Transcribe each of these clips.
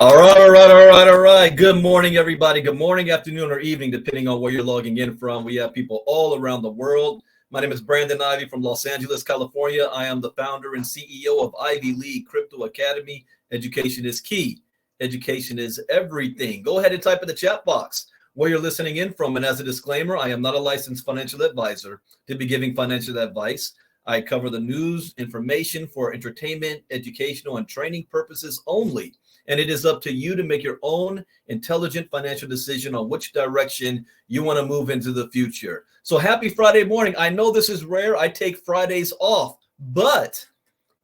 All right. Good morning, everybody. Good morning, afternoon, or evening, depending on where you're logging in from. We have people all around the world. My name is Brandon Ivey from Los Angeles, California. I am the founder and CEO of Ivy League Crypto Academy. Education is key. Education is everything. Go ahead and type in the chat box where you're listening in from. And as a disclaimer, I am not a licensed financial advisor to be giving financial advice. I cover the news, information for entertainment, educational, and training purposes only. And it is up to you to make your own intelligent financial decision on which direction you want to move into the future. So happy Friday morning. I know this is rare. I take Fridays off, but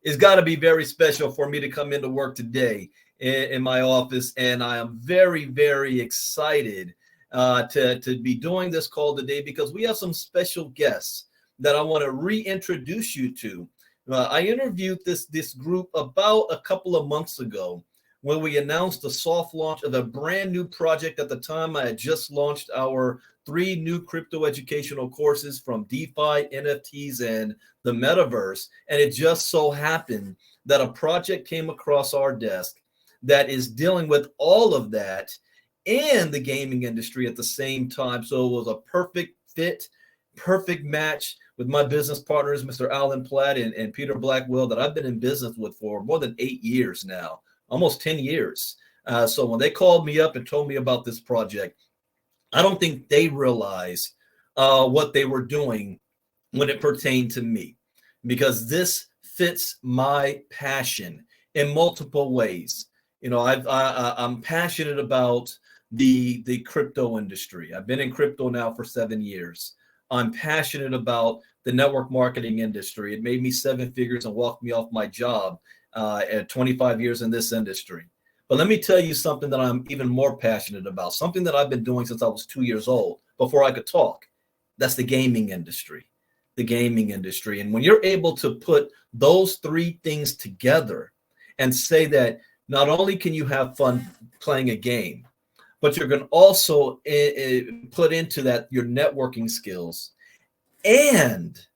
it's got to be very special for me to come into work today in my office. And I am very, very excited to be doing this call today because we have some special guests that I want to reintroduce you to. I interviewed this group about a couple of months ago when we announced the soft launch of a brand new project. At the time, I had just launched our 3 new crypto educational courses from DeFi, NFTs, and the metaverse. And it just so happened that a project came across our desk that is dealing with all of that and the gaming industry at the same time. So it was a perfect fit, perfect match with my business partners, Mr. Alan Platt and Peter Blackwell, that I've been in business with for more than 8 years now. Almost 10 years. So when they called me up and told me about this project, I don't think they realized what they were doing when it pertained to me, because this fits my passion in multiple ways. You know, I'm passionate about the crypto industry. I've been in crypto now for 7 years. I'm passionate about the network marketing industry. It made me 7 figures and walked me off my job at 25 years in this industry. But let me tell you something that I'm even more passionate about, something that I've been doing since I was 2 years old, before I could talk. That's the gaming industry, And when you're able to put those 3 things together and say that not only can you have fun playing a game, but you're going to also put into that your networking skills, and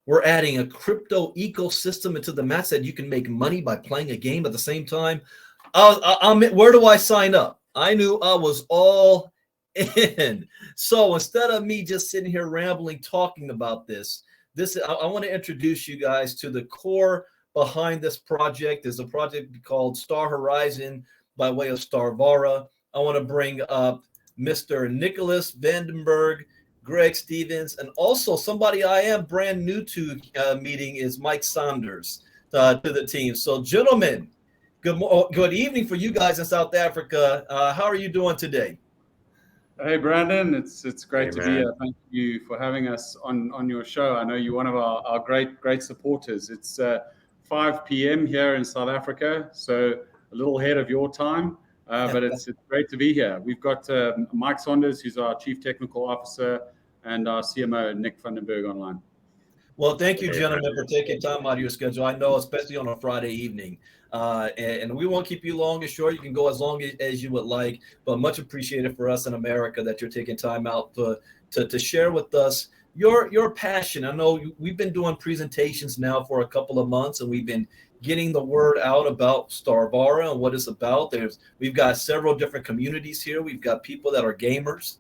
we're adding a crypto ecosystem into the match that you can make money by playing a game at the same time. Where do I sign up? I knew I was all in. So instead of me just sitting here rambling, talking about this, I want to introduce you guys to the core behind this project. There's a project called Star Horizon by way of Starvara. I want to bring up Mr. Nicholas Vandenberg, Greg Stevens, and also somebody I am brand new to meeting is Mike Saunders to the team. So gentlemen, good evening for you guys in South Africa. How are you doing today? Hey Brandon, it's great to be here. Thank you for having us on your show. I know you're one of our great supporters. It's 5 p.m. here in South Africa, so a little ahead of your time. But it's great to be here. We've got Mike Saunders, who's our Chief Technical Officer, and our CMO, Nick Vandenberg, online. Well, thank you, gentlemen, for taking time out of your schedule. I know, especially on a Friday evening. And we won't keep you long or short. You can go as long as you would like, but much appreciated for us in America that you're taking time out to share with us your passion. I know we've been doing presentations now for a couple of months, and we've been getting the word out about Starvara and what it's about. We've got several different communities here. We've got people that are gamers.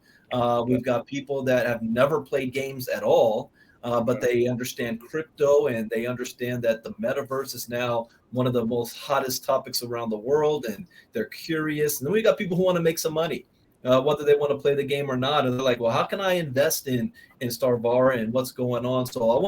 We've got people that have never played games at all, but they understand crypto, and they understand that the metaverse is now one of the most hottest topics around the world, and they're curious. And then we got people who want to make some money, whether they want to play the game or not. And they're like, well, how can I invest in Starvara and what's going on? So I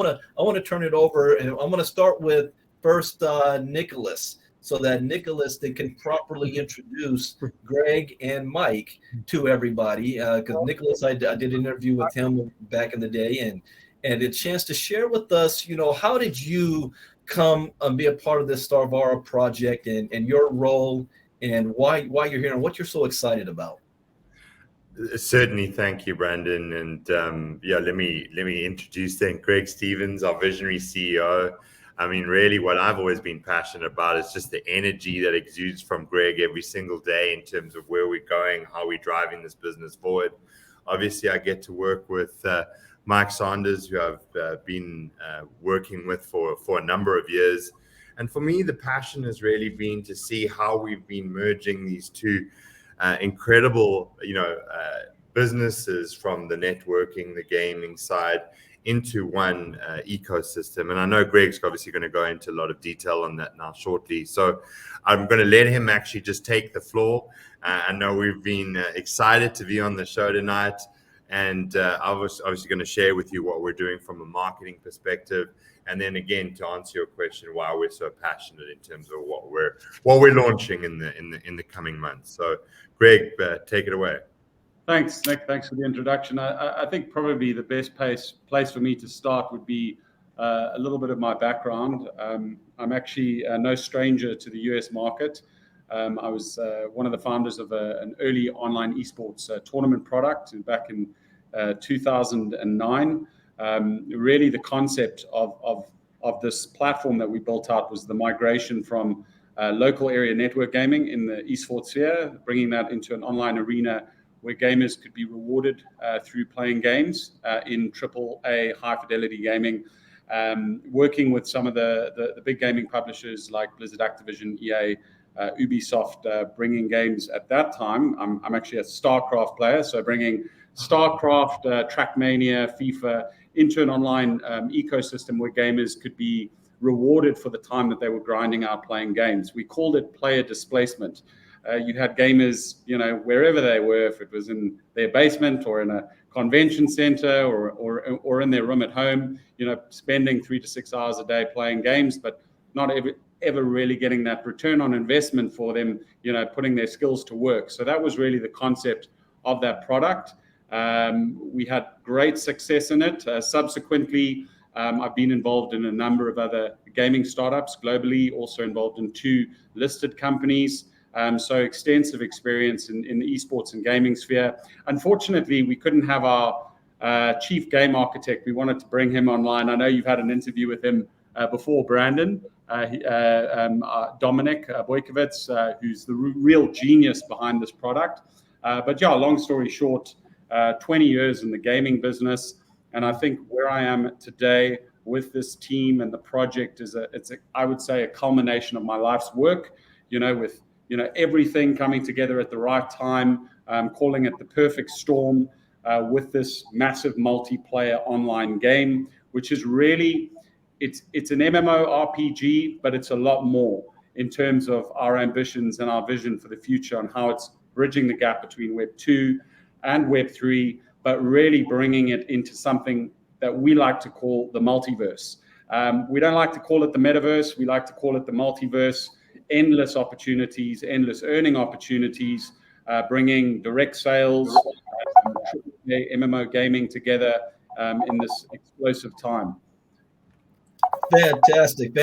want to turn it over, and I'm going to start with first Nicholas, so that Nicholas, they can properly introduce Greg and Mike to everybody. Because Nicholas, I did an interview with him back in the day, and a chance to share with us, how did you come and be a part of this Starvara project, and your role, and why you're here, and what you're so excited about. Certainly, thank you, Brandon. And let me introduce then Greg Stevens, our visionary CEO. I mean, really, what I've always been passionate about is just the energy that exudes from Greg every single day in terms of where we're going, how we're driving this business forward. Obviously, I get to work with Mike Saunders, who I've been working with for a number of years. And for me, the passion has really been to see how we've been merging these two incredible, businesses from the networking, the gaming side into one ecosystem. And I know Greg's obviously going to go into a lot of detail on that now shortly. So I'm going to let him actually just take the floor. I know we've been excited to be on the show tonight. And I was obviously going to share with you what we're doing from a marketing perspective. And then again, to answer your question, why we're so passionate in terms of what we're launching in the coming months. So Greg, take it away. Thanks, Nick. Thanks for the introduction. I think probably the best place for me to start would be a little bit of my background. I'm actually no stranger to the US market. I was one of the founders of an early online esports tournament product back in 2009. Really, the concept of this platform that we built out was the migration from local area network gaming in the esports sphere, bringing that into an online arena where gamers could be rewarded through playing games in AAA high fidelity gaming, working with some of the big gaming publishers like Blizzard, Activision, EA, Ubisoft, bringing games at that time. I'm actually a StarCraft player, so bringing StarCraft, Trackmania, FIFA into an online ecosystem where gamers could be rewarded for the time that they were grinding out playing games. We called it player displacement. You had gamers, wherever they were, if it was in their basement or in a convention center or in their room at home, spending 3 to 6 hours a day playing games, but not ever really getting that return on investment for them, putting their skills to work. So that was really the concept of that product. We had great success in it. Subsequently, I've been involved in a number of other gaming startups globally, also involved in 2 listed companies. So extensive experience in the esports and gaming sphere. Unfortunately, we couldn't have our chief game architect. We wanted to bring him online. I know you've had an interview with him before, Brandon. Dominic Bojkovic, who's the real genius behind this product. But yeah, long story short, 20 years in the gaming business. And I think where I am today with this team and the project is I would say a culmination of my life's work, with everything coming together at the right time, calling it the perfect storm with this massive multiplayer online game, which is really, it's an MMORPG, but it's a lot more in terms of our ambitions and our vision for the future on how it's bridging the gap between Web 2 and Web 3, but really bringing it into something that we like to call the multiverse. We don't like to call it the metaverse. We like to call it the multiverse. Endless opportunities, endless earning opportunities, bringing direct sales, MMO gaming together in this explosive time. Fantastic.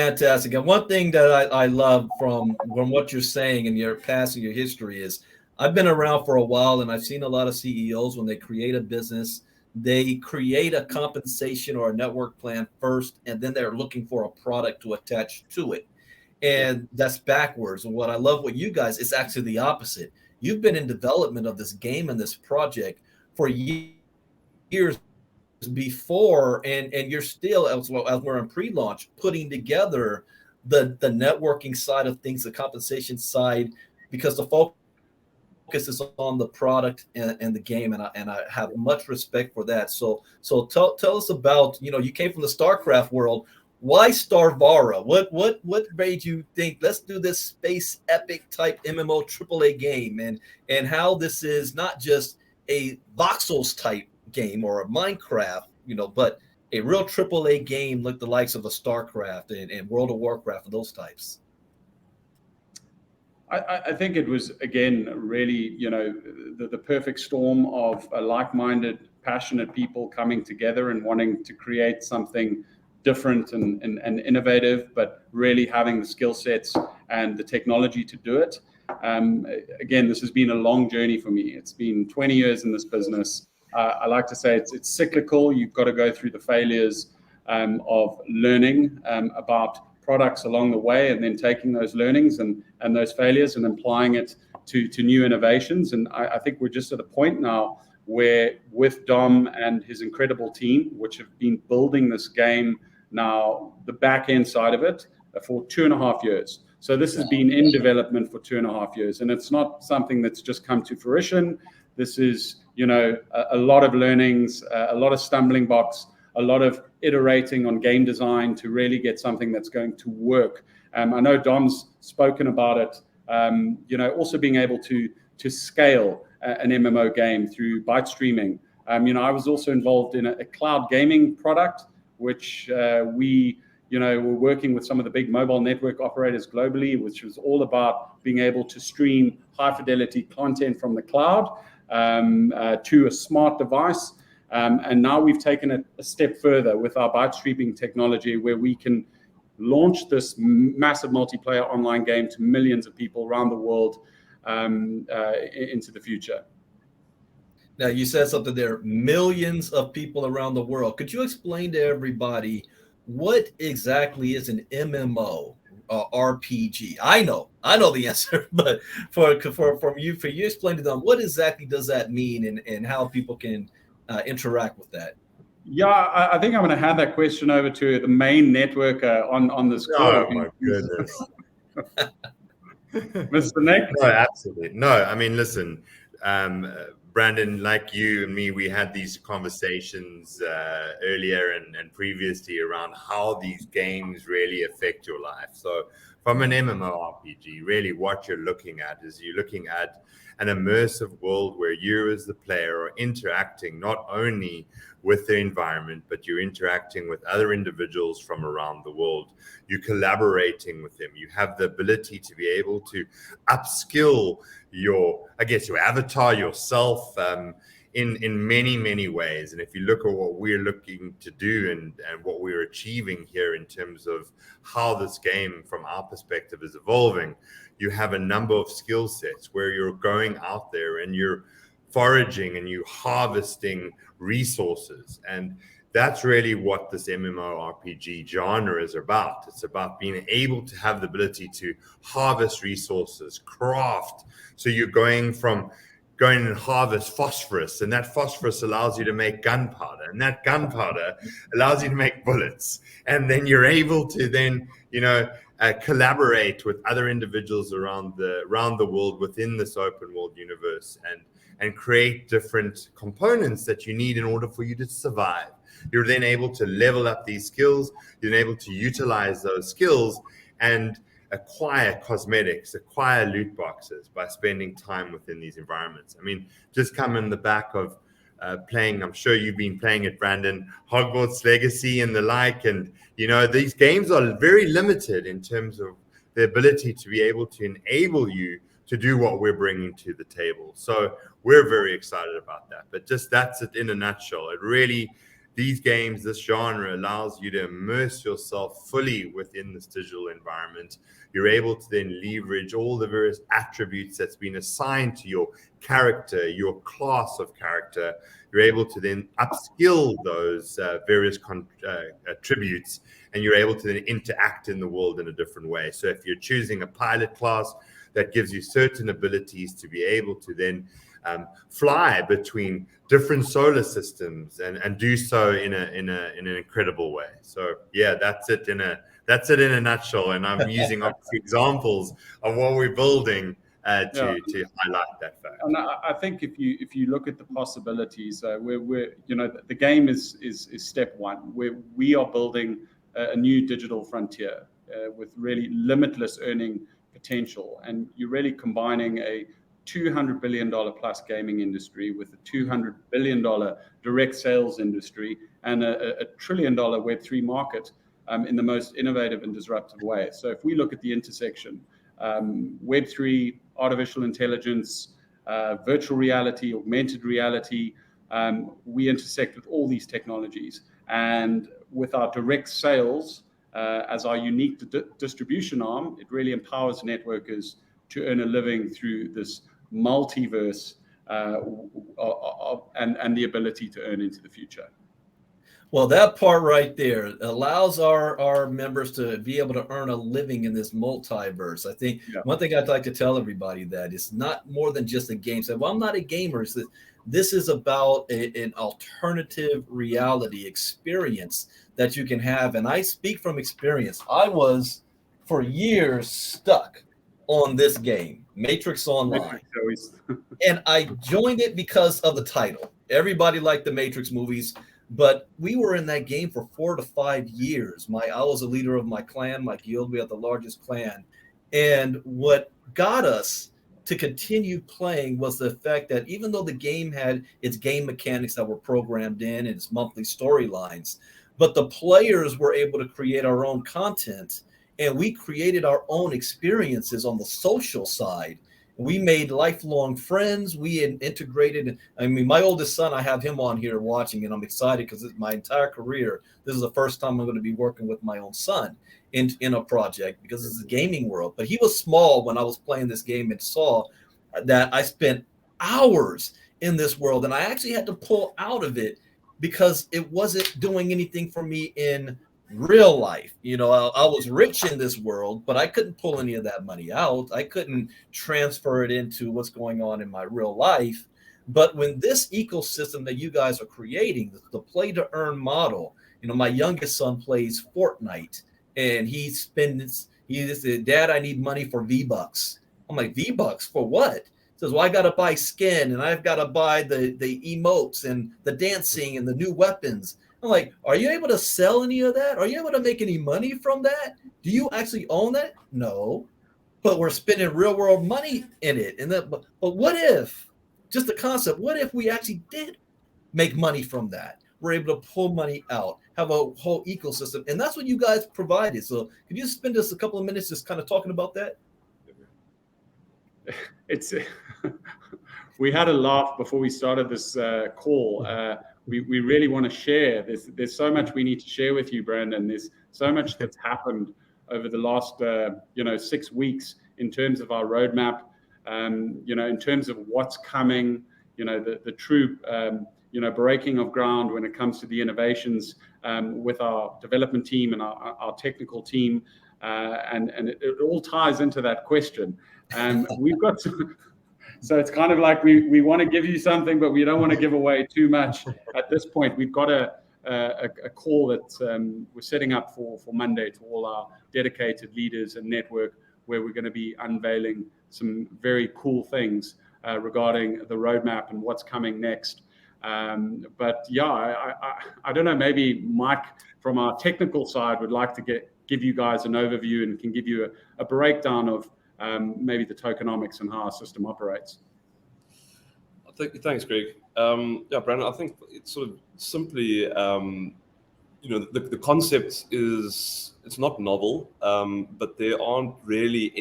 And one thing that I love from what you're saying and your past and your history is I've been around for a while and I've seen a lot of CEOs when they create a business, they create a compensation or a network plan first, and then they're looking for a product to attach to it. And that's backwards. And what I love what you guys, it's actually the opposite. You've been in development of this game and this project for years before, and you're still, as we're in pre-launch, putting together the networking side of things, the compensation side, because the focus is on the product and the game, and I have much respect for that. So tell us about, you came from the StarCraft world. Why Starvara? What made you think let's do this space epic type MMO AAA game, and how this is not just a voxels type game or a Minecraft, but a real AAA game like the likes of a StarCraft and World of Warcraft and those types? I think it was, again, really, the perfect storm of like-minded, passionate people coming together and wanting to create something different and innovative, but really having the skill sets and the technology to do it. Again, this has been a long journey for me. It's been 20 years in this business. I like to say it's cyclical. You've got to go through the failures of learning about products along the way, and then taking those learnings and those failures and applying it to new innovations. And I think we're just at a point now where, with Dom and his incredible team, which have been building this game now, the back end side of it, for 2.5 years. So this has been in development for 2.5 years, and it's not something that's just come to fruition. This is, a lot of learnings, a lot of stumbling blocks, a lot of iterating on game design to really get something that's going to work. I know Dom's spoken about it. Also being able to scale an MMO game through byte streaming. I was also involved in a cloud gaming product, which we were working with some of the big mobile network operators globally, which was all about being able to stream high fidelity content from the cloud to a smart device. And now we've taken a step further with our byte streaming technology, where we can launch this massive multiplayer online game to millions of people around the world into the future. Now, you said something there, millions of people around the world. Could you explain to everybody what exactly is an MMO RPG? I know the answer, but for you explain to them, what exactly does that mean and how people can interact with that? Yeah, I think I'm going to hand that question over to the main networker on this call. Oh my goodness. Mr. Nick? No, absolutely. No, I mean, listen, Brandon, like you and me, we had these conversations earlier and previously around how these games really affect your life. So from an MMORPG, really what you're looking at is you're looking at an immersive world where you as the player are interacting not only with the environment, but you're interacting with other individuals from around the world. You're collaborating with them. You have the ability to be able to upskill your avatar, yourself, in many, many ways. And if you look at what we're looking to do and what we're achieving here in terms of how this game from our perspective is evolving, you have a number of skill sets where you're going out there and you're foraging and you harvesting resources. And that's really what this MMORPG genre is about. It's about being able to have the ability to harvest resources, craft. So you're going and harvest phosphorus, and that phosphorus allows you to make gunpowder, and that gunpowder allows you to make bullets. And then you're able to then, collaborate with other individuals around the world within this open world universe and create different components that you need in order for you to survive. You're then able to level up these skills. You're then able to utilize those skills and acquire cosmetics, acquire loot boxes by spending time within these environments. I mean, just come in the back of playing, I'm sure you've been playing it, Brandon, Hogwarts Legacy and the like. And, these games are very limited in terms of the ability to be able to enable you to do what we're bringing to the table. So we're very excited about that. But just that's it in a nutshell. It really, these games, this genre allows you to immerse yourself fully within this digital environment. You're able to then leverage all the various attributes that's been assigned to your character, your class of character. You're able to then upskill those various attributes, and you're able to then interact in the world in a different way. So if you're choosing a pilot class, that gives you certain abilities to be able to then fly between different solar systems and do so in an incredible way. So yeah, that's it in a nutshell. And I'm using obviously examples of what we're building to highlight that fact. And I think if you look at the possibilities, we're the game is step one, where we are building a new digital frontier with really limitless earning potential, and you're really combining a $200 billion plus gaming industry with a $200 billion direct sales industry and a $1 trillion Web3 market in the most innovative and disruptive way. So if we look at the intersection, Web3, artificial intelligence, virtual reality, augmented reality, we intersect with all these technologies. And with our direct sales as our unique distribution arm, it really empowers networkers to earn a living through this multiverse and the ability to earn into the future. Well, that part right there allows our members to be able to earn a living in this multiverse. I think one thing I'd like to tell everybody that it's not more than just a game. So, well, I'm not a gamer. It's that this is about an alternative reality experience that you can have. And I speak from experience. I was for years stuck on this game, Matrix Online. And I joined it because of the title. Everybody liked the Matrix movies, but we were in that game for 4 to 5 years. I was a leader of my clan, my guild. We had the largest clan. And what got us to continue playing was the fact that even though the game had its game mechanics that were programmed in and its monthly storylines, but the players were able to create our own content, and we created our own experiences on the social side. We made lifelong friends. We integrated. I mean, my oldest son, I have him on here watching, and I'm excited because my entire career, this is the first time I'm going to be working with my own son in a project because it's a gaming world. But he was small when I was playing this game and saw that I spent hours in this world, and I actually had to pull out of it because it wasn't doing anything for me in real life. You know, I was rich in this world, but I couldn't pull any of that money out. I couldn't transfer it into what's going on in my real life. But when this ecosystem that you guys are creating, the play to earn model, you know, my youngest son plays Fortnite, and he said, Dad, I need money for V-Bucks. I'm like, V-Bucks for what? He says, well, I got to buy skin, and I've got to buy the emotes and the dancing and the new weapons. I'm like, are you able to sell any of that? Are you able to make any money from that? Do you actually own that? No, but we're spending real world money in it. And but what if, just the concept, what if we actually did make money from that? We're able to pull money out, have a whole ecosystem. And that's what you guys provided. So could you spend just a couple of minutes just kind of talking about that? We had a laugh before we started this call. We really want to share. There's so much we need to share with you, Brandon. There's so much that's happened over the last 6 weeks in terms of our roadmap. In terms of what's coming. The true breaking of ground when it comes to the innovations with our development team and our technical team, and it all ties into that question. We've got some. So it's kind of like we want to give you something, but we don't want to give away too much at this point. We've got a call that we're setting up for Monday to all our dedicated leaders and network, where we're going to be unveiling some very cool things regarding the roadmap and what's coming next. But yeah, I don't know, maybe Mike from our technical side would like to give you guys an overview and can give you a breakdown of maybe the tokenomics and how our system operates. Thanks, Greg. Brandon, I think it's sort of simply, the concept it's not novel, but there aren't really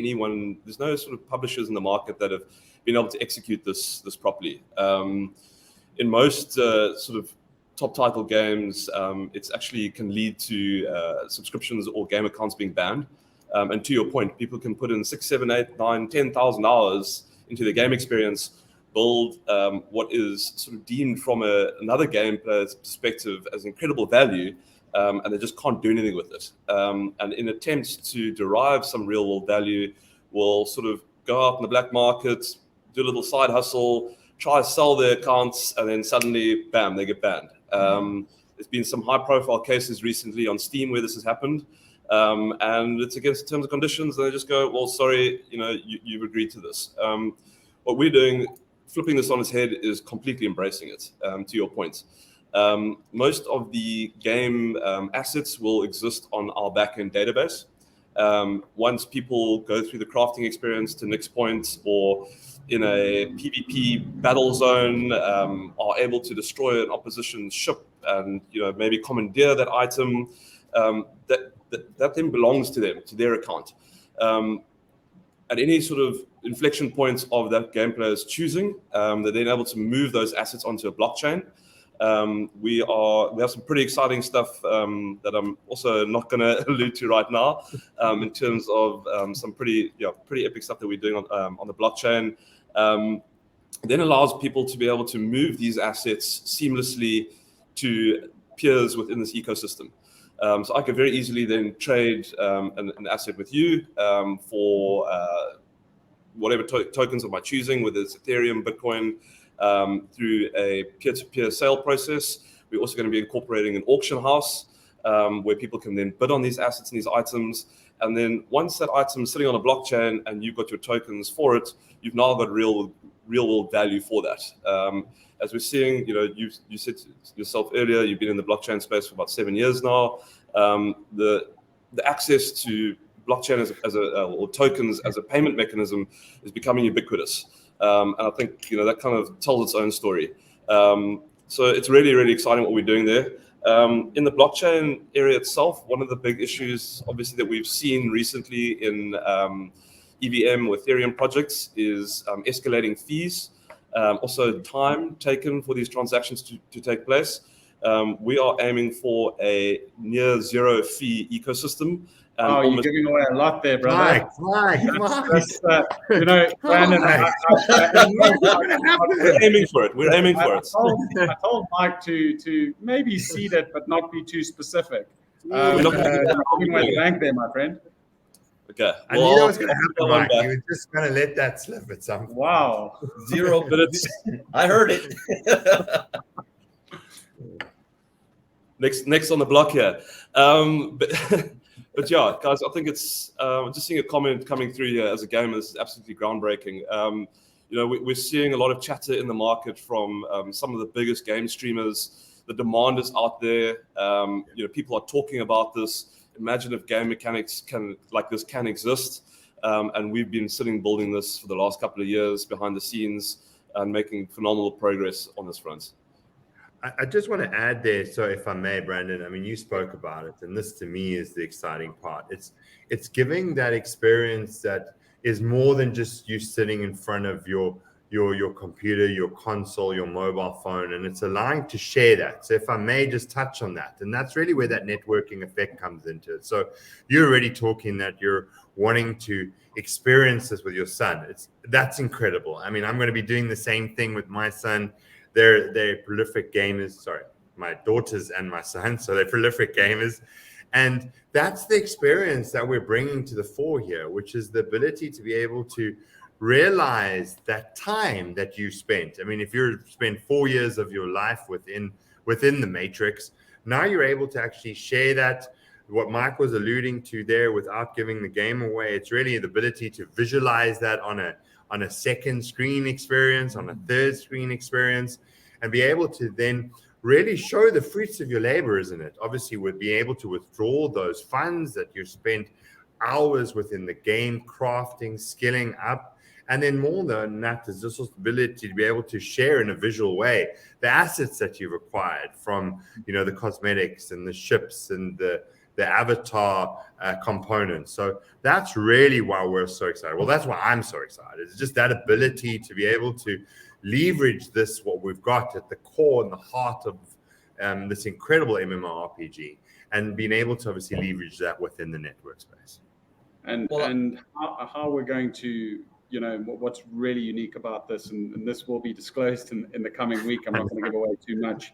there's no sort of publishers in the market that have been able to execute this properly. In most sort of top title games, it's actually can lead to subscriptions or game accounts being banned. And to your point, people can put in 6, 7, 8, 9, 10,000 hours into the game experience, build what is sort of deemed from another game player's perspective as incredible value, and they just can't do anything with it. And in attempts to derive some real world value, will sort of go out in the black market, do a little side hustle, try to sell their accounts, and then suddenly, bam, they get banned. There's been some high profile cases recently on Steam where this has happened. And it's against terms and conditions, and they just go, well, sorry, you've agreed to this. What we're doing, flipping this on its head, is completely embracing it, to your point. Most of the game assets will exist on our backend database. Once people go through the crafting experience to Nick's point, or in a PvP battle zone, are able to destroy an opposition's ship and maybe commandeer that item, that then belongs to them, to their account. At any sort of inflection points of that game player's choosing, they're then able to move those assets onto a blockchain. We have some pretty exciting stuff that I'm also not going to allude to right now, in terms of some pretty epic stuff that we're doing on the blockchain. It then allows people to be able to move these assets seamlessly to peers within this ecosystem. So I could very easily then trade an asset with you for whatever tokens of my choosing, whether it's Ethereum, Bitcoin, through a peer-to-peer sale process. We're also going to be incorporating an auction house where people can then bid on these assets and these items, And then once that item is sitting on a blockchain and you've got your tokens for it, you've now got real world value for that. As we're seeing, you said yourself earlier, you've been in the blockchain space for about 7 years now. The access to blockchain or tokens as a payment mechanism is becoming ubiquitous. And I think that kind of tells its own story. So it's really, really exciting what we're doing there. In the blockchain area itself, one of the big issues, obviously, that we've seen recently in EVM or Ethereum projects is escalating fees, also time taken for these transactions to take place. We are aiming for a near zero fee ecosystem. And you're giving away a lot there, brother. Mike. Brandon, we're aiming for it. I told Mike to maybe seed it, but not be too specific. We're not going to giving away the bank there, my friend. Okay. I knew that was going to happen, Mike. You were just going to let that slip at some point. Wow. 0 minutes. I heard it. Next on the block here. But yeah, guys, I think it's just seeing a comment coming through here as a gamer. This is absolutely groundbreaking. We're seeing a lot of chatter in the market from some of the biggest game streamers. The demand is out there. People are talking about this. Imagine if game mechanics like this can exist. And we've been building this for the last couple of years behind the scenes and making phenomenal progress on this front. I just want to add there, so if I may, Brandon, I mean, you spoke about it, and this to me is the exciting part. It's giving that experience that is more than just you sitting in front of your computer, your console, your mobile phone, and it's allowing to share that. So if I may just touch on that, and that's really where that networking effect comes into it. So you're already talking that you're wanting to experience this with your son. That's incredible. I mean, I'm going to be doing the same thing with my son. They're prolific gamers. Sorry, my daughters and my son. So they're prolific gamers. And that's the experience that we're bringing to the fore here, which is the ability to be able to realize that time that you spent. I mean, if you spent 4 years of your life within the matrix, now you're able to actually share that. What Mike was alluding to there without giving the game away, it's really the ability to visualize that on a second screen experience, on a third screen experience, and be able to then really show the fruits of your labor, isn't it? Obviously, we'd be able to withdraw those funds that you spent hours within the game, crafting, skilling up. And then more than that, there's just this ability to be able to share in a visual way the assets that you've acquired from, the cosmetics and the ships and the avatar components. So that's really why we're so excited. Well, that's why I'm so excited. It's just that ability to be able to leverage this, what we've got at the core and the heart of this incredible MMORPG, and being able to obviously leverage that within the network space. And how we're going to, what's really unique about this, and this will be disclosed in the coming week. I'm not going to give away too much.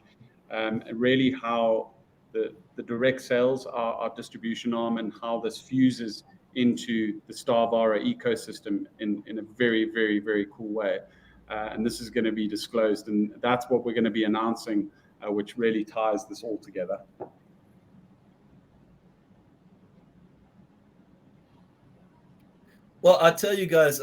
And really how the direct sales, our distribution arm, and how this fuses into the Starvara ecosystem in a very, very, very cool way. And this is going to be disclosed, and that's what we're going to be announcing, which really ties this all together. Well, I tell you guys,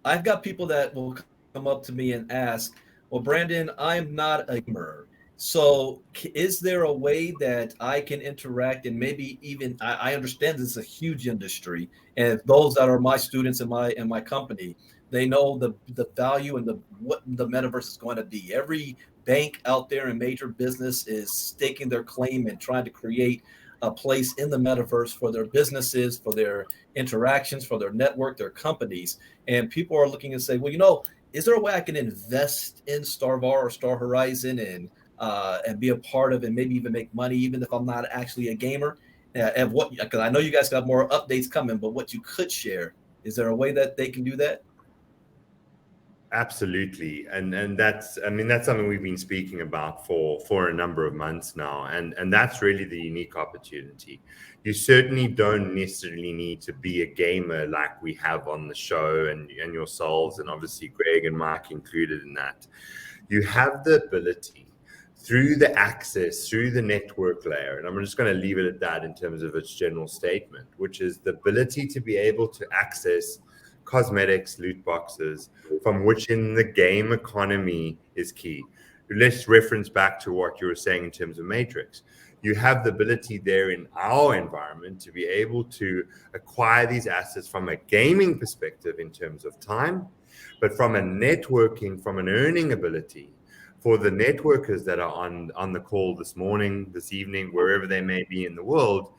I've got people that will come up to me and ask, well, Brandon, I'm not a gamer. So is there a way that I can interact, and maybe even I understand this is a huge industry, and those that are my students in my company, they know the value and what the metaverse is going to be. Every bank out there in major business is staking their claim and trying to create a place in the metaverse for their businesses, for their interactions, for their network, their companies. And people are looking and say, well, is there a way I can invest in Starvara or Star Horizon and be a part of it, and maybe even make money, even if I'm not actually a gamer? And because I know you guys got more updates coming, but what you could share, is there a way that they can do that? Absolutely. And that's something we've been speaking about for a number of months now. And that's really the unique opportunity. You certainly don't necessarily need to be a gamer like we have on the show and yourselves, and obviously Greg and Mark included in that. You have the ability through the access, through the network layer. And I'm just going to leave it at that in terms of its general statement, which is the ability to be able to access cosmetics, loot boxes, from which in the game economy is key. Let's reference back to what you were saying in terms of Matrix. You have the ability there in our environment to be able to acquire these assets from a gaming perspective in terms of time, but from a networking, from an earning ability for the networkers that are on the call this morning, this evening, wherever they may be in the world.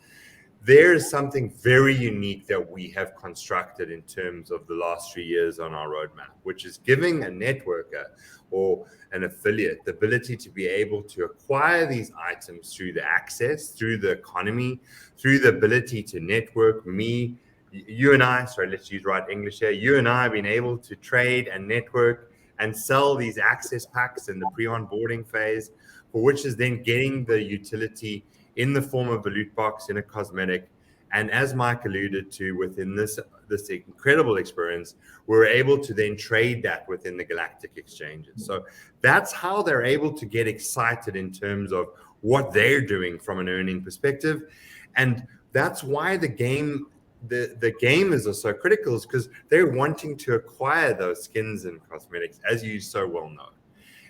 There is something very unique that we have constructed in terms of the last 3 years on our roadmap, which is giving a networker or an affiliate the ability to be able to acquire these items through the access, through the economy, through the ability to network. You and I, sorry, let's use right English here. You and I have been able to trade and network and sell these access packs in the pre-onboarding phase, for which is then getting the utility in the form of a loot box, in a cosmetic. And as Mike alluded to, within this incredible experience, we're able to then trade that within the galactic exchanges. So that's how they're able to get excited in terms of what they're doing from an earning perspective. And that's why the gamers are so critical, is because they're wanting to acquire those skins and cosmetics, as you so well know.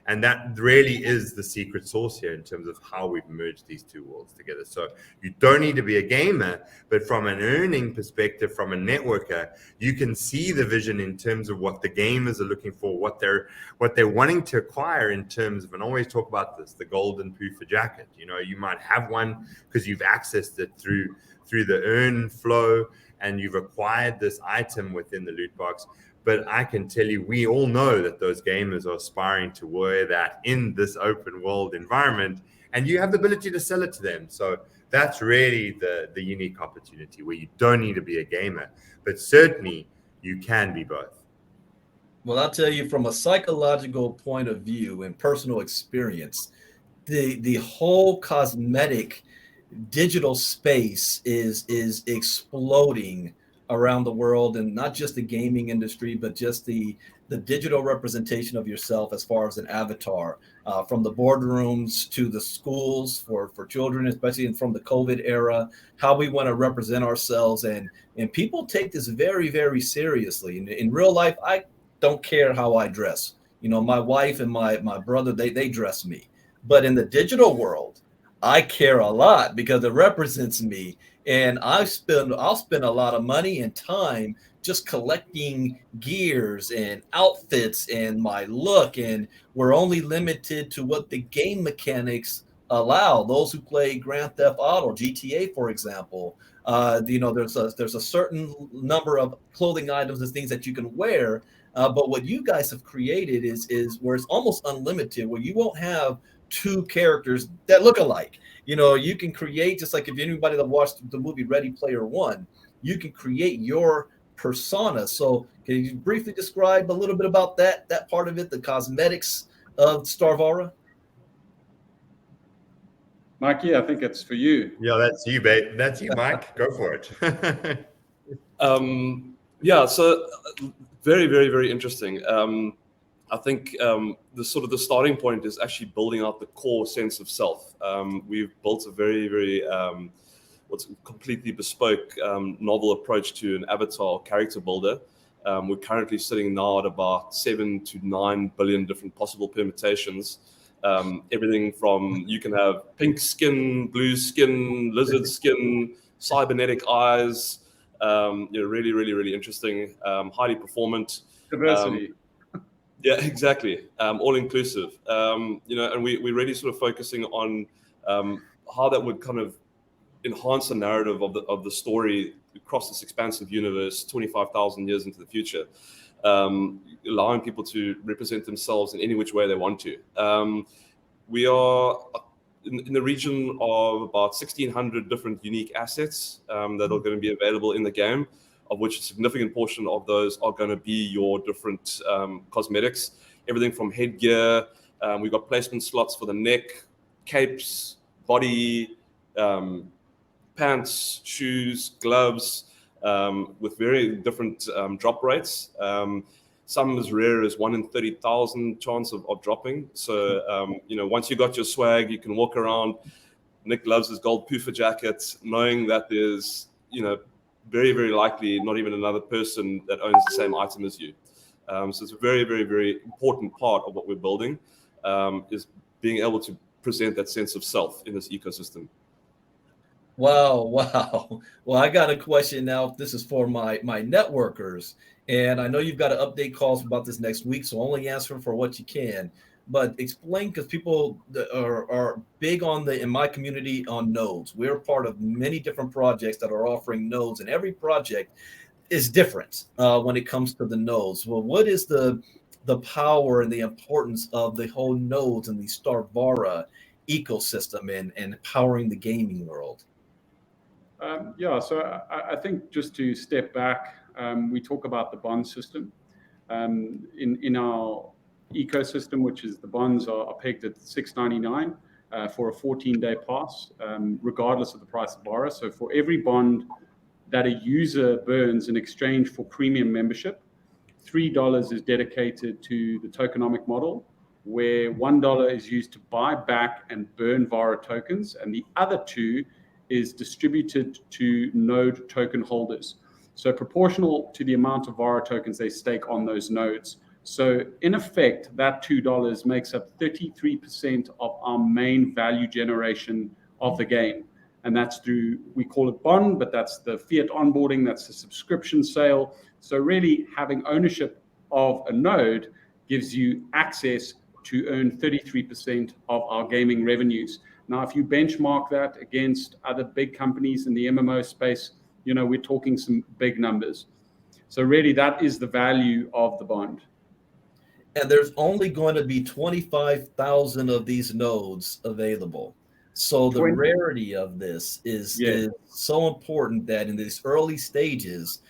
And that really is the secret sauce here in terms of how we've merged these two worlds together. So you don't need to be a gamer, but from an earning perspective, from a networker, you can see the vision in terms of what the gamers are looking for, what they're wanting to acquire in terms of, and I always talk about this, the golden poofer jacket. You know, you might have one because you've accessed it through the earn flow, and you've acquired this item within the loot box. But I can tell you, we all know that those gamers are aspiring to wear that in this open world environment, and you have the ability to sell it to them. So that's really the unique opportunity, where you don't need to be a gamer, but certainly you can be both. Well, I'll tell you, from a psychological point of view and personal experience, the whole cosmetic digital space is exploding around the world, and not just the gaming industry, but just the digital representation of yourself as far as an avatar, from the boardrooms to the schools for children, especially from the COVID era, how we want to represent ourselves. And people take this very, very seriously. In real life, I don't care how I dress. You know, my wife and my brother, they dress me. But in the digital world, I care a lot because it represents me. And I'll spend a lot of money and time just collecting gears and outfits and my look. And we're only limited to what the game mechanics allow. Those who play Grand Theft Auto, GTA, for example, there's a certain number of clothing items and things that you can wear. But what you guys have created is where it's almost unlimited, where you won't have two characters that look alike. You know, you can create, just like if anybody that watched the movie Ready Player One, you can create your persona. So can you briefly describe a little bit about that part of it, the cosmetics of Starvara? Mikey, I think it's for you. Yeah, that's you, babe. That's you, Mike. Go for it. Yeah, so very, very, very interesting. I think the starting point is actually building out the core sense of self. We've built a very, very what's completely bespoke novel approach to an avatar character builder. We're currently sitting now at about 7 to 9 billion different possible permutations. Everything from, you can have pink skin, blue skin, lizard skin, cybernetic eyes. Really, really, really interesting, highly performant. Diversity. Yeah, exactly. All inclusive. And we're really sort of focusing on how that would kind of enhance the narrative of the story across this expansive universe, 25,000 years into the future, allowing people to represent themselves in any which way they want to. We are in the region of about 1,600 different unique assets that are going to be available in the game, of which a significant portion of those are going to be your different cosmetics. Everything from headgear, we've got placement slots for the neck, capes, body, pants, shoes, gloves, with very different drop rates. some as rare as 1 in 30,000 chance of dropping. So, once you got your swag, you can walk around. Nick loves his gold puffer jacket, knowing that there's, very, very likely not even another person that owns the same item as you. So it's a very, very, very important part of what we're building, is being able to present that sense of self in this ecosystem. Wow. Well, I got a question now. This is for my networkers, and I know you've got to update calls about this next week, so only answer for what you can. But explain, because people that are big in my community on nodes. We're part of many different projects that are offering nodes, and every project is different when it comes to the nodes. Well, what is the power and the importance of the whole nodes and the Starvara ecosystem and powering the gaming world? So I think just to step back, we talk about the bond system. In our ecosystem, which is the bonds are pegged at $6.99 for a 14-day pass, regardless of the price of borrow. So for every bond that a user burns in exchange for premium membership, $3 is dedicated to the tokenomic model, where $1 is used to buy back and burn Vara tokens, and the other $2 is distributed to node token holders. So proportional to the amount of Vara tokens they stake on those nodes. So in effect, that $2 makes up 33% of our main value generation of the game. And that's through, we call it bond, but that's the fiat onboarding, that's the subscription sale. So really having ownership of a node gives you access to earn 33% of our gaming revenues. Now, if you benchmark that against other big companies in the MMO space, we're talking some big numbers. So really that is the value of the bond. And there's only going to be 25,000 of these nodes available. So the rarity of this is so important that in these early stages,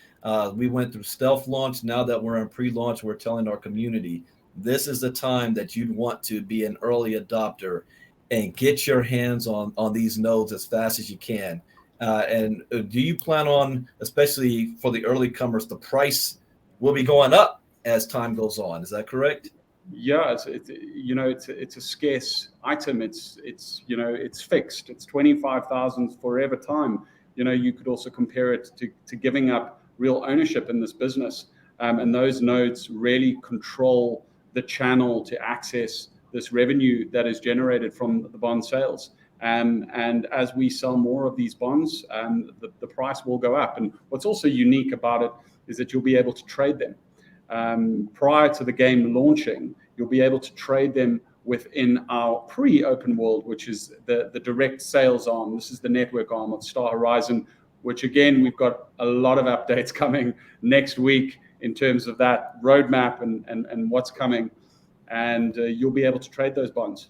we went through stealth launch. Now that we're in pre-launch, we're telling our community, this is the time that you'd want to be an early adopter and get your hands on these nodes as fast as you can. And do you plan on, especially for the early comers, the price will be going up as time goes on? Is that correct? Yeah, it's a scarce item. It's fixed. It's 25,000 forever time. You could also compare it to giving up real ownership in this business. And those nodes really control the channel to access this revenue that is generated from the bond sales. And as we sell more of these bonds, the price will go up. And what's also unique about it is that you'll be able to trade them. Prior to the game launching, you'll be able to trade them within our pre-open world, which is the direct sales arm. This is the network arm of Star Horizon, which again, we've got a lot of updates coming next week in terms of that roadmap and what's coming. And you'll be able to trade those bonds.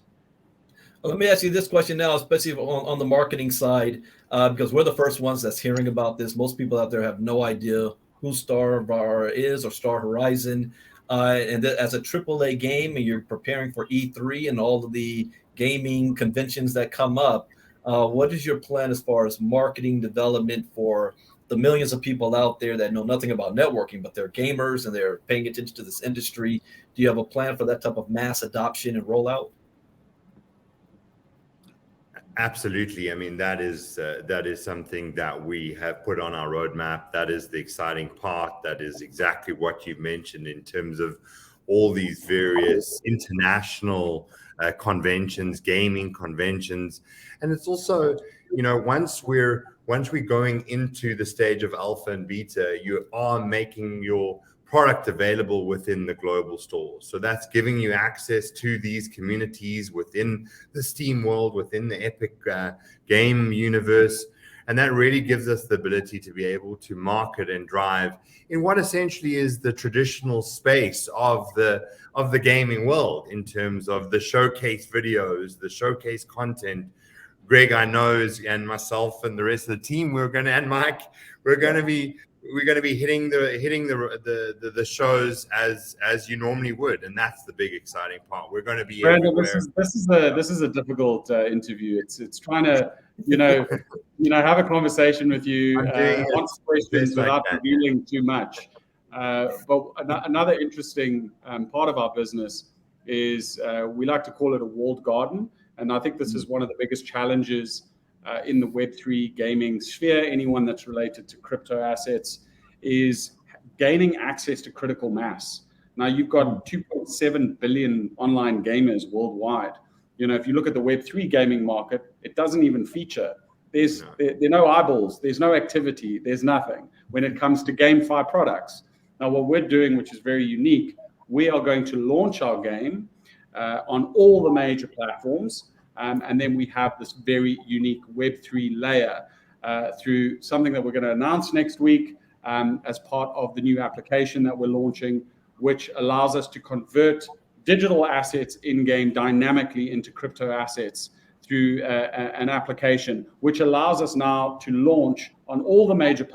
Well, let me ask you this question now, especially on the marketing side, because we're the first ones that's hearing about this. Most people out there have no idea who Starvara is or Star Horizon. And as a AAA game, and you're preparing for E3 and all of the gaming conventions that come up, what is your plan as far as marketing development for the millions of people out there that know nothing about networking, but they're gamers and they're paying attention to this industry? Do you have a plan for that type of mass adoption and rollout? Absolutely. I mean, that is something that we have put on our roadmap. That is the exciting part. That is exactly what you've mentioned in terms of all these various international conventions, gaming conventions. And it's also, once we're going into the stage of alpha and beta, you are making your product available within the global stores. So that's giving you access to these communities within the Steam world, within the Epic game universe. And that really gives us the ability to be able to market and drive in what essentially is the traditional space of the gaming world in terms of the showcase videos, the showcase content. Greg, I know, and myself and the rest of the team, and Mike, we're going to be hitting the shows as you normally would, and that's the big exciting part. We're going to be Brandon, everywhere. This is a difficult interview. It's trying to have a conversation with you, answer questions without revealing too much. But another interesting part of our business is we like to call it a walled garden. And I think this is one of the biggest challenges in the Web3 gaming sphere, anyone that's related to crypto assets, is gaining access to critical mass. Now, you've got 2.7 billion online gamers worldwide. If you look at the Web3 gaming market, it doesn't even feature. There are no eyeballs, there's no activity, there's nothing when it comes to GameFi products. Now, what we're doing, which is very unique, we are going to launch our game on all the major platforms. And then we have this very unique Web3 layer through something that we're going to announce next week as part of the new application that we're launching, which allows us to convert digital assets in-game dynamically into crypto assets through an application, which allows us now to launch on all the major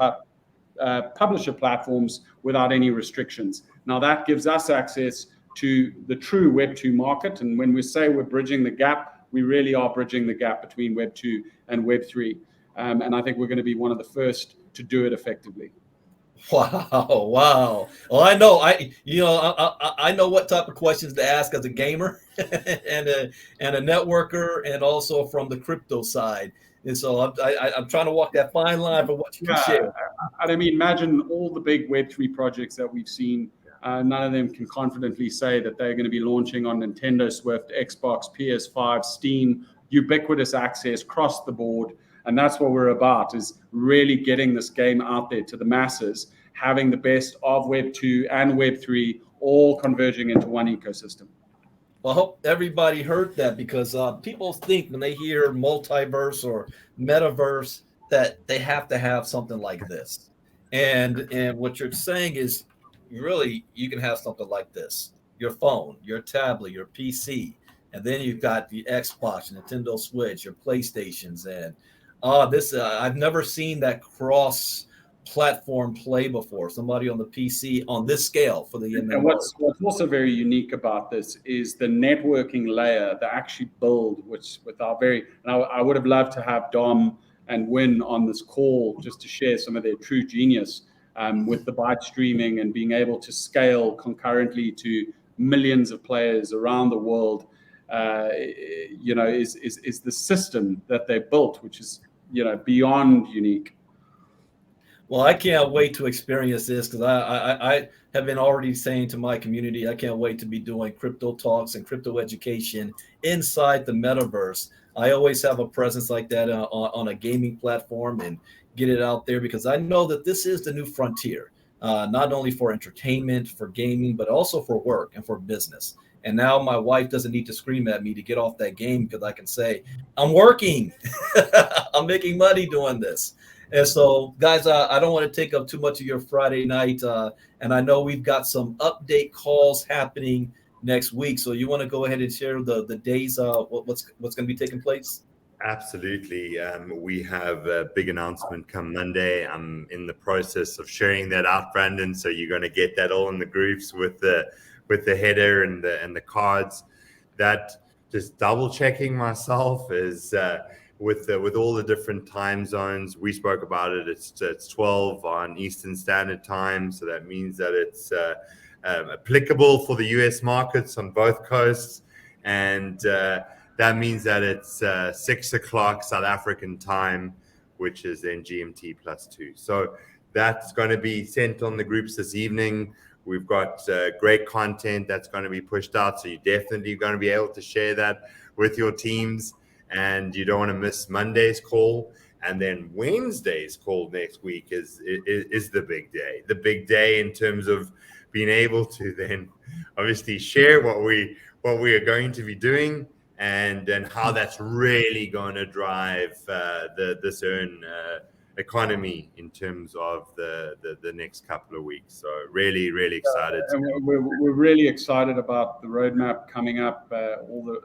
publisher platforms without any restrictions. Now, that gives us access to the true Web2 market. And when we say we're bridging the gap, we really are bridging the gap between Web2 and Web3. And I think we're going to be one of the first to do it effectively. Wow. Well, I know I know what type of questions to ask as a gamer and a networker, and also from the crypto side. And so I'm trying to walk that fine line for what you can share. I mean, imagine all the big Web3 projects that we've seen. None of them can confidently say that they're going to be launching on Nintendo Swift, Xbox, PS5, Steam, ubiquitous access across the board. And that's what we're about, is really getting this game out there to the masses, having the best of Web2 and Web3 all converging into one ecosystem. Well, I hope everybody heard that, because people think when they hear multiverse or metaverse that they have to have something like this. And what you're saying is, really, you can have something like this: your phone, your tablet, your PC, and then you've got the Xbox, Nintendo Switch, your PlayStations, and I've never seen that cross-platform play before. Somebody on the PC on this scale for the MMO. And what's also very unique about this is the networking layer, the actually build, which with our and I would have loved to have Dom and Win on this call just to share some of their true genius with the byte streaming and being able to scale concurrently to millions of players around the world. Is the system that they built, which is beyond unique. Well, I can't wait to experience this, because I have been already saying to my community, I can't wait to be doing crypto talks and crypto education inside the metaverse. I always have a presence like that on a gaming platform and get it out there, because I know that this is the new frontier, not only for entertainment, for gaming, but also for work and for business. And now my wife doesn't need to scream at me to get off that game, because I can say, I'm working, I'm making money doing this. And so, guys, I don't want to take up too much of your Friday night. And I know we've got some update calls happening next week. So you want to go ahead and share the days, what's going to be taking place? Absolutely. We have a big announcement come Monday. I'm in the process of sharing that out, Brandon. So you're going to get that all in the groups with the header and the cards. That, just double checking myself, is with all the different time zones. We spoke about it. It's 12 on Eastern Standard Time, so that means that it's applicable for the US markets on both coasts, and that means that it's 6 o'clock South African time, which is then GMT +2. So that's going to be sent on the groups this evening. We've got great content that's going to be pushed out, so you're definitely going to be able to share that with your teams, and you don't want to miss Monday's call. And then Wednesday's call next week is the big day. The big day in terms of being able to then obviously share what we are going to be doing, and how that's really going to drive this economy in terms of the next couple of weeks. So really, really excited. And we're really excited about the roadmap coming up, all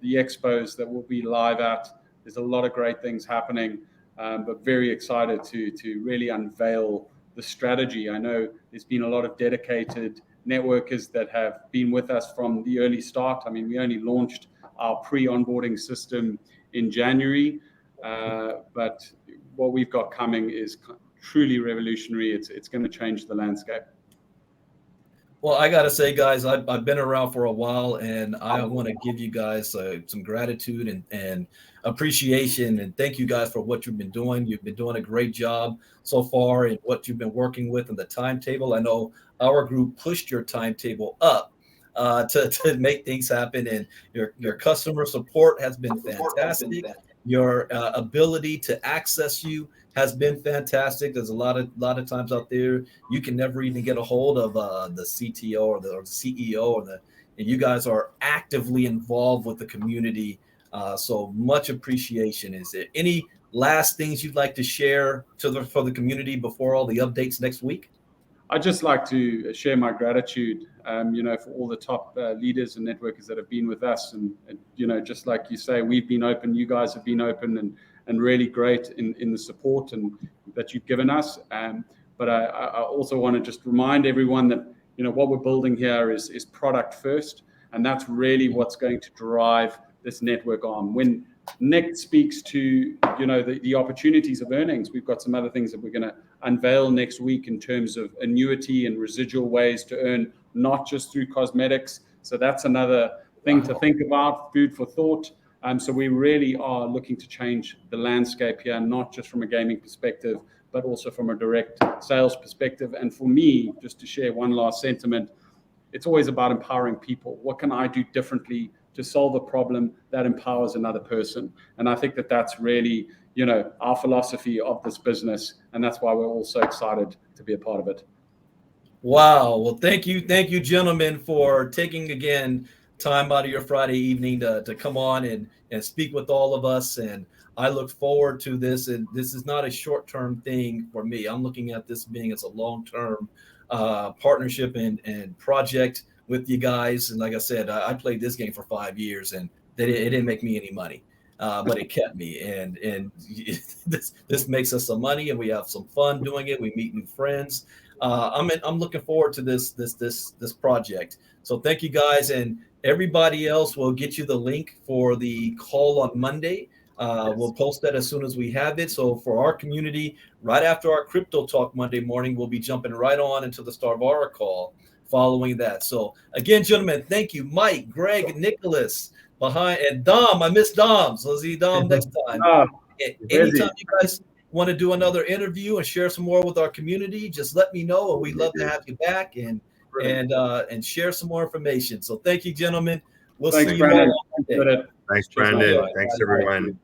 the expos that we'll be live at. There's a lot of great things happening, but very excited to really unveil the strategy. I know there's been a lot of dedicated networkers that have been with us from the early start. I mean, we only launched our pre-onboarding system in January, but what we've got coming is truly revolutionary. It's going to change the landscape. Well, I got to say, guys, I've been around for a while, and I want to give you guys some gratitude and appreciation. And thank you guys for what you've been doing. You've been doing a great job so far in what you've been working with and the timetable. I know our group pushed your timetable up to make things happen. And your customer support has been fantastic. Your ability to access you has been fantastic. There's a lot of times out there you can never even get a hold of the CTO or the CEO and you guys are actively involved with the community. So much appreciation. Is there any last things you'd like to share for the community before all the updates next week? I'd just like to share my gratitude, for all the top leaders and networkers that have been with us. And, just like you say, we've been open, you guys have been open and really great in the support and that you've given us. But I also want to just remind everyone that, what we're building here is product first. And that's really what's going to drive this network on. When Nick speaks to, the opportunities of earnings, we've got some other things that we're going to unveil next week in terms of annuity and residual ways to earn, not just through cosmetics. So that's another thing to think about, food for thought. So we really are looking to change the landscape here, not just from a gaming perspective, but also from a direct sales perspective. And for me, just to share one last sentiment, it's always about empowering people. What can I do differently to solve a problem that empowers another person? And I think that that's really, our philosophy of this business. And that's why we're all so excited to be a part of it. Wow. Well, thank you, gentlemen, for taking again time out of your Friday evening to come on and speak with all of us. And I look forward to this. And this is not a short-term thing for me. I'm looking at this being as a long-term partnership and project with you guys. And like I said, I played this game for 5 years and it didn't make me any money. But it kept me, and this makes us some money, and we have some fun doing it. We meet new friends. I'm looking forward to this project. So thank you guys, and everybody else. We'll get you the link for the call on Monday. We'll post that as soon as we have it. So for our community, right after our crypto talk Monday morning, we'll be jumping right on into the Starvara call following that. So again, gentlemen, thank you, Mike, Greg, Nicholas. And Dom, I miss Dom. So I'll see Dom next time. Anytime you guys want to do another interview and share some more with our community, just let me know, and we'd love to have you back and share some more information. So thank you, gentlemen. We'll see you all on Monday. Thanks, Brandon. Thanks, everyone.